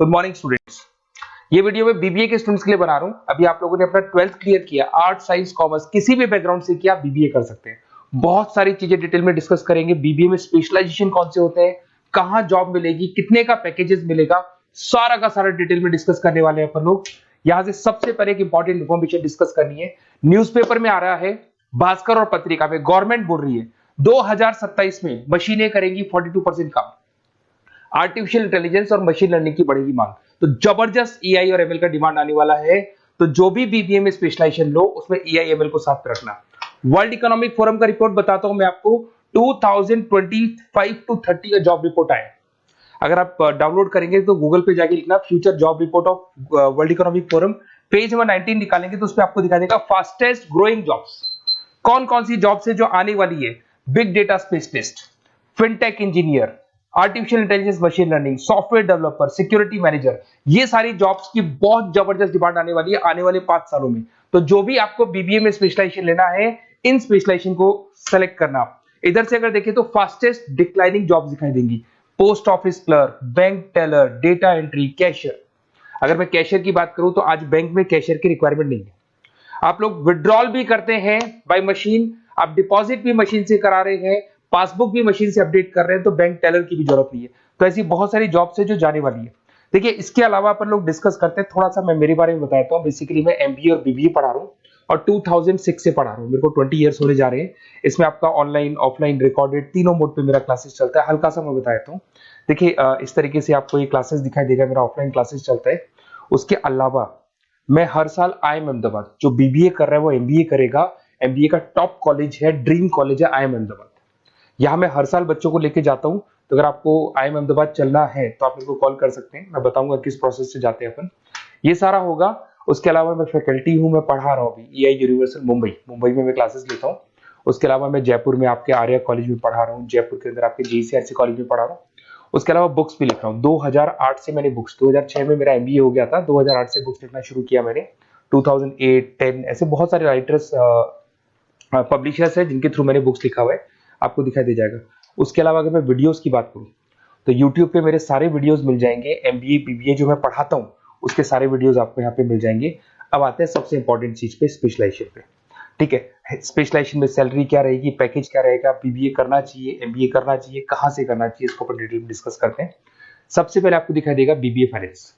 Good morning students. ये video मैं BBA के स्टूडेंट्स के लिए बना रहा हूँ। अभी आप लोगों ने अपना 12th क्लियर किया, आर्ट साइंस कॉमर्स किसी भी बैकग्राउंड से किया, बीबीए कर सकते हैं। बहुत सारी चीजें डिटेल में डिस्कस करेंगे। बीबीए में स्पेशलाइजेशन कौन से होते हैं, कहाँ जॉब मिलेगी, कितने का पैकेजेस मिलेगा, सारा का सारा डिटेल में डिस्कस करने वाले हैं अपन लोग। यहाँ से सबसे पहले एक इंपॉर्टेंट इन्फॉर्मेशन डिस्कस करनी है। न्यूज़पेपर में आ रहा है, भास्कर और पत्रिका में गवर्नमेंट बोल रही है 2027 में मशीनें करेंगी 42% काम। आर्टिफिशियल इंटेलिजेंस और मशीन लर्निंग की बढ़ेगी मांग, तो जबरदस्त एआई और एमएल का डिमांड आने वाला है। तो जो भी बीबीए में स्पेशलाइजेशन लो उसमें एआई एमएल को साथ रखना। वर्ल्ड इकोनॉमिक फोरम का रिपोर्ट बताता हूं मैं आपको, 2025 टू 30 का जॉब रिपोर्ट आया। अगर आप डाउनलोड करेंगे तो गूगल पे जाके लिखना future job report of world economic forum, page number 19 निकालेंगे तो उसमें आपको दिखा देगा फास्टेस्ट ग्रोइंग जॉब्स कौन कौन सी जॉब्स है जो आने वाली है। Big data specialist, fintech engineer, artificial intelligence machine learning, software developer, security manager, ये सारी जॉब्स की बहुत जबरदस्त डिमांड आने वाली है आने वाले 5 सालों में। तो जो भी आपको बीबीए में स्पेशलाइजेशन लेना है, इन स्पेशलाइजेशन को सेलेक्ट करना। इधर से अगर देखें तो फास्टेस्ट डिक्लाइनिंग जॉब्स दिखाई देंगी, post office clerk, bank teller, data entry, cashier. अगर मैं कैशियर की बात करूं तो आज बैंक में कैशियर की रिक्वायरमेंट नहीं है। आप लोग विड्रॉल भी करते हैं बाय मशीन, आप डिपॉजिट भी मशीन से करा रहे हैं, पासबुक भी मशीन से अपडेट कर रहे हैं, तो बैंक टेलर की भी जरूरत नहीं है। तो ऐसी बहुत सारी जॉब्स है जो जाने वाली है। देखिए, इसके अलावा अपन लोग डिस्कस करते हैं, थोड़ा सा मैं मेरे बारे में बताता हूँ। बेसिकली मैं एमबीए और बीबीए पढ़ा रहा हूँ और 2006 से पढ़ा रहा हूँ। मेरे को 20 ईयर्स होने जा रहे हैं। इसमें आपका ऑनलाइन, ऑफलाइन, रिकॉर्डेड तीनों मोड पे मेरा क्लासेस चलता है। हल्का सा मैं बताता हूँ। देखिए, इस तरीके से आपको ये क्लासेस दिखाई देगा, मेरा ऑफलाइन क्लासेस चलता है। उसके अलावा मैं हर साल आईएम अहमदाबाद, जो बीबीए कर रहा है वो एमबीए करेगा। एमबीए का टॉप कॉलेज है, ड्रीम कॉलेज है आईएम अहमदाबाद। यहाँ मैं हर साल बच्चों को लेके जाता हूँ। तो अगर आपको आईएम अहमदाबाद चलना है तो आप मेरे को कॉल कर सकते हैं, मैं बताऊंगा किस प्रोसेस से जाते हैं अपन। ये सारा होगा। उसके अलावा मैं फैकल्टी हूँ, मैं पढ़ा रहा हूँ अभी एआई यूनिवर्सल मुंबई में मैं क्लासेस लेता हूँ। उसके अलावा मैं जयपुर में आपके आर्या कॉलेज में पढ़ा रहा हूँ, जयपुर के अंदर आपके जीसीआरसी कॉलेज में पढ़ा रहा हूँ। उसके अलावा बुक्स भी लिख रहा हूँ। 2008 से मैंने बुक्स, 2006 में मेरा एमबीए हो गया था, 2008 से बुक्स लिखना शुरू किया मैंने। 2008, 10 ऐसे बहुत सारे राइटर्स, पब्लिशर्स है जिनके थ्रू मैंने बुक्स लिखा हुआ है, आपको दिखाई दे जाएगा। उसके अलावा अगर मैं वीडियोस की बात करूं तो यूट्यूब पे मेरे सारे वीडियोस मिल जाएंगे। एमबीए बीबीए जो मैं पढ़ाता हूं उसके सारे वीडियोस आपको यहाँ पे मिल जाएंगे। अब आते हैं सबसे इंपॉर्टेंट चीज पे, स्पेशलाइजेशन पे। ठीक है, स्पेशलाइजेशन में सैलरी क्या रहेगी, पैकेज क्या रहेगा, बीबीए करना चाहिए, एमबीए करना चाहिए, कहाँ से करना चाहिए, इसको अपन डिटेल में डिस्कस करते हैं। सबसे पहले आपको दिखाई देगा बीबीए फाइनेंस।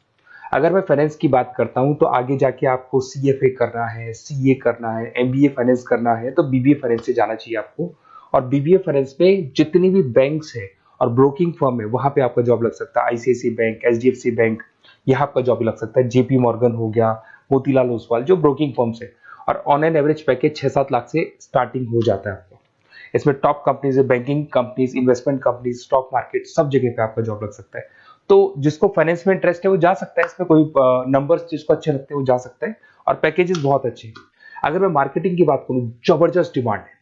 अगर मैं फाइनेंस की बात करता हूं तो आगे जाके आपको सीएफए करना है, सीए करना है, एमबीए फाइनेंस करना है, तो बीबीए फाइनेंस से जाना चाहिए आपको। और बीबीए फाइनेंस में जितनी भी बैंक्स है और ब्रोकिंग फर्म है वहां पे आपका जॉब लग सकता है। आईसीआईसीआई बैंक, एचडीएफसी बैंक, यहाँ आपका जॉब लग सकता है। जेपी मॉर्गन हो गया, मोतीलाल ओसवाल, जो ब्रोकिंग फर्म्स है। और on an average package 6-7 lakh से स्टार्टिंग हो जाता है आपको। इसमें टॉप कंपनीज है, banking companies, investment companies, stock market, सब जगह पे आपका जॉब लग सकता है। तो जिसको फाइनेंस में इंटरेस्ट है वो जा सकता है, इसमें कोई नंबर्स जिसको अच्छे लगते हैं वो जा सकता है, और पैकेजेस बहुत अच्छे हैं। अगर मैं मार्केटिंग की बात करूं, जबरदस्त डिमांड है।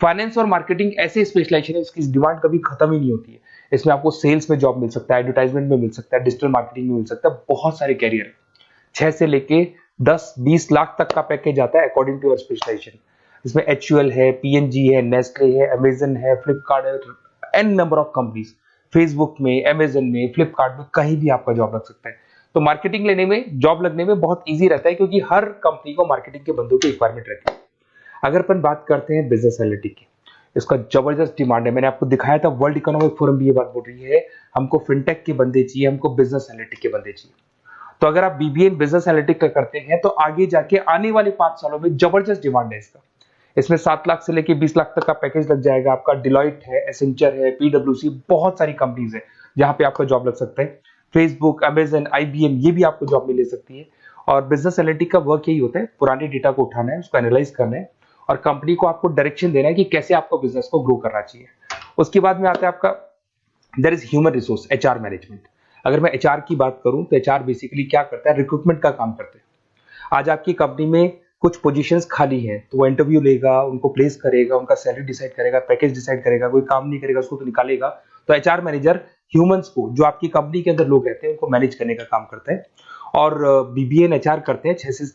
फाइनेंस और मार्केटिंग ऐसे स्पेशलाइजेशन है इसकी डिमांड कभी खत्म ही नहीं होती है। इसमें आपको सेल्स में जॉब मिल सकता है, एडवर्टाइजमेंट में मिल सकता है, डिजिटल मार्केटिंग में मिल सकता है, बहुत सारे कैरियर है। 6 से लेके 10-20 लाख तक का पैकेज आता है अकॉर्डिंग टू योर स्पेशलाइजेशन। इसमें एचयूएल है, पीएनजी है, नेस्ले है, अमेजन है, फ्लिपकार्ट है, n number of companies. Facebook में, अमेजन में, फ्लिपकार्ट में, कहीं भी आपका जॉब लग सकता है। तो मार्केटिंग लेने में, जॉब लगने में बहुत ईजी रहता है, क्योंकि हर कंपनी को मार्केटिंग के बंदों की रिक्वायरमेंट रहती है। अगर अपन बात करते हैं बिजनेस एनालिटिक की, इसका जबरदस्त डिमांड है। मैंने आपको दिखाया था, वर्ल्ड इकोनॉमिक फोरम भी ये बात बोल रही है, हमको फिनटेक के बंदे चाहिए, हमको बिजनेस एनालिटिक के बंदे चाहिए। तो अगर आप बीबीए बिजनेस एनालिटिक का करते हैं तो आगे जाके आने वाले 5 सालों में जबरदस्त डिमांड है इसका। इसमें 7 लाख से लेके 20 लाख तक का पैकेज लग जाएगा आपका। डिलॉइट है, एसेंचर है, पीडब्ल्यूसी, बहुत सारी कंपनीज है जहां पे आपका जॉब लग सकता है। फेसबुक, अमेजन, आईबीएम, ये भी आपको जॉब में ले सकती है। और बिजनेस एनालिटिक का वर्क यही होता है, पुराने डेटा को उठाना है, उसको एनालाइज करना है और कंपनी को आपको डायरेक्शन देना है कि कैसे आपको बिजनेस को ग्रो करना चाहिए। उसके बाद में आता है आपका there is human resource, HR management. अगर मैं एचआर की बात करूं तो एचआर बेसिकली क्या करता है, रिक्रूटमेंट का काम करते हैं। आज आपकी कंपनी में कुछ पोजीशंस खाली हैं तो वो इंटरव्यू लेगा, उनको प्लेस करेगा, उनका सैलरी डिसाइड करेगा, पैकेज डिसाइड करेगा, कोई काम नहीं करेगा उसको तो निकालेगा। तो एचआर मैनेजर ह्यूमंस को, जो आपकी कंपनी के अंदर लोग रहते हैं, उनको मैनेज करने का काम करता है। और बीबीए एचआर करते हैं, 6 से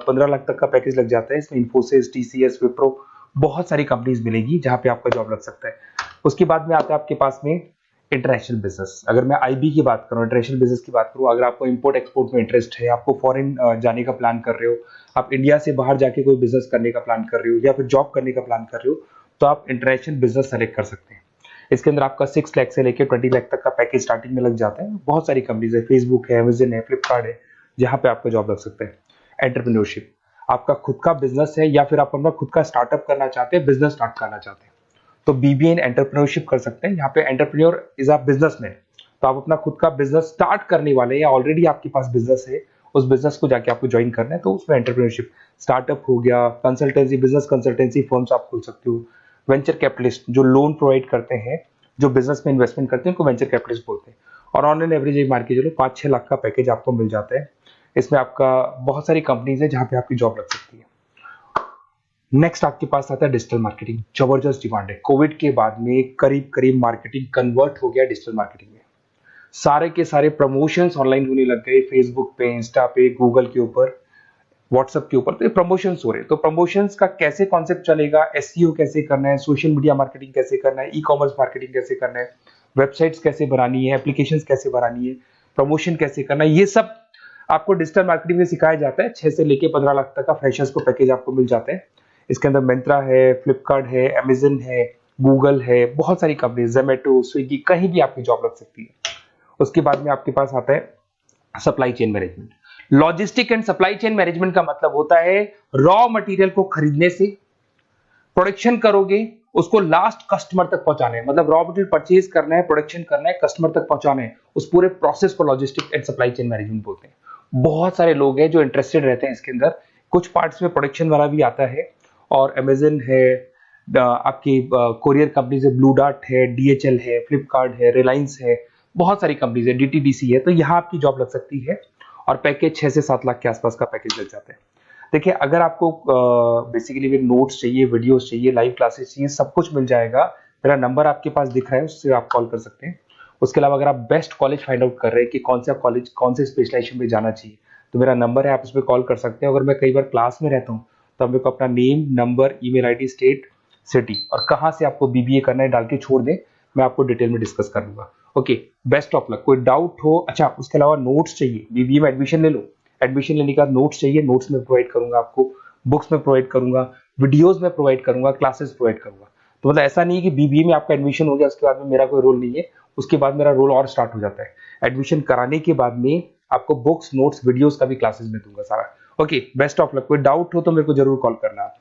15 लाख तक का पैकेज लग जाता है। इसमें इन्फोसिस, टीसीएस, विप्रो, बहुत सारी कंपनीज मिलेगी जहां पे आपका जॉब लग सकता है। उसके बाद में आता है आपके पास में इंटरनेशनल बिजनेस, अगर मैं आईबी की बात करूं, इंटरनेशनल बिजनेस की बात करूं, अगर आपको इंपोर्ट एक्सपोर्ट में इंटरेस्ट है, आपको फॉरेन जाने का प्लान कर रहे हो, आप इंडिया से बाहर जाके कोई बिजनेस करने का प्लान कर रहे हो या फिर जॉब करने का प्लान कर रहे हो, तो आप इंटरनेशनल बिजनेस सेलेक्ट कर सकते हैं। इसके अंदर आपका 6 लाख से लेकर 20 लाख तक का पैकेज स्टार्टिंग में लग जाता है। बहुत सारी कंपनीज है, फेसबुक है, अमेजन है, फ्लिपकार्ट है, जहां पे आपका जॉब लग सकता है। एंटरप्रेन्योरशिप, आपका खुद का बिजनेस है या फिर आप अपना खुद का स्टार्टअप करना चाहते हैं, बिजनेस स्टार्ट करना चाहते हैं, तो बीबीए इन एंटरप्रेन्योरशिप कर सकते हैं। यहाँ पे एंटरप्रेन्योर इज अ बिजनेसमैन, तो आप अपना खुद का बिजनेस स्टार्ट करने वाले हैं या ऑलरेडी आपके पास बिजनेस है, उस बिजनेस को जाके आपको ज्वाइन करना है, तो उसमें एंटरप्रेन्योरशिप। स्टार्टअप हो गया, कंसल्टेंसी, बिजनेस कंसल्टेंसी फर्म्स आप खोल सकते हो। वेंचर कैपिटलिस्ट जो लोन प्रोवाइड करते हैं, जो बिजनेस में इन्वेस्टमेंट करते हैं, उनको वेंचर कैपिटलिस्ट बोलते हैं। और ऑन एन एवरेज एक मार्केट चलो 5-6 लाख का पैकेज आपको मिल जाता है। इसमें आपका बहुत सारी कंपनीज है जहां पे आपकी जॉब लग सकती है। नेक्स्ट आपके पास आता है डिजिटल मार्केटिंग। जबरदस्त डिमांड है, कोविड के बाद में करीब करीब मार्केटिंग कन्वर्ट हो गया डिजिटल मार्केटिंग में। सारे के सारे प्रमोशंस ऑनलाइन होने लग गए, फेसबुक पे, इंस्टा पे, गूगल के ऊपर, व्हाट्सएप के ऊपर, तो प्रमोशंस हो रहे। तो प्रमोशंस का कैसे कॉन्सेप्ट चलेगा, एसईओ कैसे करना है, सोशल मीडिया मार्केटिंग कैसे करना है, ई कॉमर्स मार्केटिंग कैसे करना है, वेबसाइट्स कैसे बनानी है, एप्लीकेशंस कैसे बनानी है, प्रमोशन कैसे करना है, ये सब आपको डिजिटल मार्केटिंग में सिखाया जाता है। 6 से लेके 15 लाख तक का फ्रेशर्स को पैकेज आपको मिल जाता है। इसके अंदर मिंत्रा है, फ्लिपकार्ट है, अमेजन है, गूगल है, बहुत सारी कंपनी, जोमेटो, स्विगी, कहीं भी आपकी जॉब लग सकती है। उसके बाद में आपके पास आता है supply chain management. Logistic and supply chain management का मतलब होता है रॉ मटेरियल को खरीदने से, प्रोडक्शन करोगे, उसको लास्ट कस्टमर तक पहुंचाना है, मतलब रॉ मटेरियल परचेज करना है, प्रोडक्शन करना है, कस्टमर तक पहुंचाना है, उस पूरे प्रोसेस को logistic and supply chain management बोलते हैं। बहुत सारे लोग हैं जो इंटरेस्टेड रहते हैं इसके अंदर। कुछ पार्ट्स में प्रोडक्शन वाला भी आता है, और अमेजन है, आपकी कोरियर कंपनीज है, ब्लू डार्ट है, डीएचएल है, फ्लिपकार्ट है, रिलायंस है, बहुत सारी कंपनीज है, डीटीडीसी है, तो यहाँ आपकी जॉब लग सकती है। और पैकेज 6 से 7 लाख के आसपास का पैकेज लग जाता है। देखिए, अगर आपको बेसिकली भी नोट्स चाहिए, वीडियोस चाहिए, लाइव क्लासेस चाहिए, सब कुछ मिल जाएगा। मेरा नंबर आपके पास दिख रहा है, उससे आप कॉल कर सकते हैं। उसके अलावा अगर आप बेस्ट कॉलेज फाइंड आउट कर रहे हैं कि कौन सा कॉलेज, कौन से स्पेशलाइजेशन में जाना चाहिए, तो मेरा नंबर है, आप उस पर कॉल कर सकते हैं। अगर मैं कई बार क्लास में रहता हूँ, तो आप मेरे को अपना name, number, email ID, state, city और कहाँ से आपको बीबीए करना है डाल के छोड़ दें, मैं आपको डिटेल में डिस्कस कर लूंगा। Okay, best of luck. कोई डाउट हो, अच्छा उसके अलावा नोट्स चाहिए, बीबीए में एडमिशन ले लो, एडमिशन लेने के बाद नोट्स चाहिए, नोट्स में प्रोवाइड करूंगा आपको, बुक्स में प्रोवाइड करूंगा, वीडियोस में प्रोवाइड करूंगा, क्लासेस प्रोवाइड करूंगा। तो मतलब ऐसा नहीं है कि बीबीए में आपका एडमिशन हो गया उसके बाद में मेरा कोई रोल नहीं है, उसके बाद मेरा रोल और स्टार्ट हो जाता है। एडमिशन कराने के बाद में आपको बुक्स, नोट्स, वीडियोस का भी क्लासेस में दूंगा सारा। Okay, best of luck. कोई डाउट हो तो मेरे को जरूर कॉल करना आप।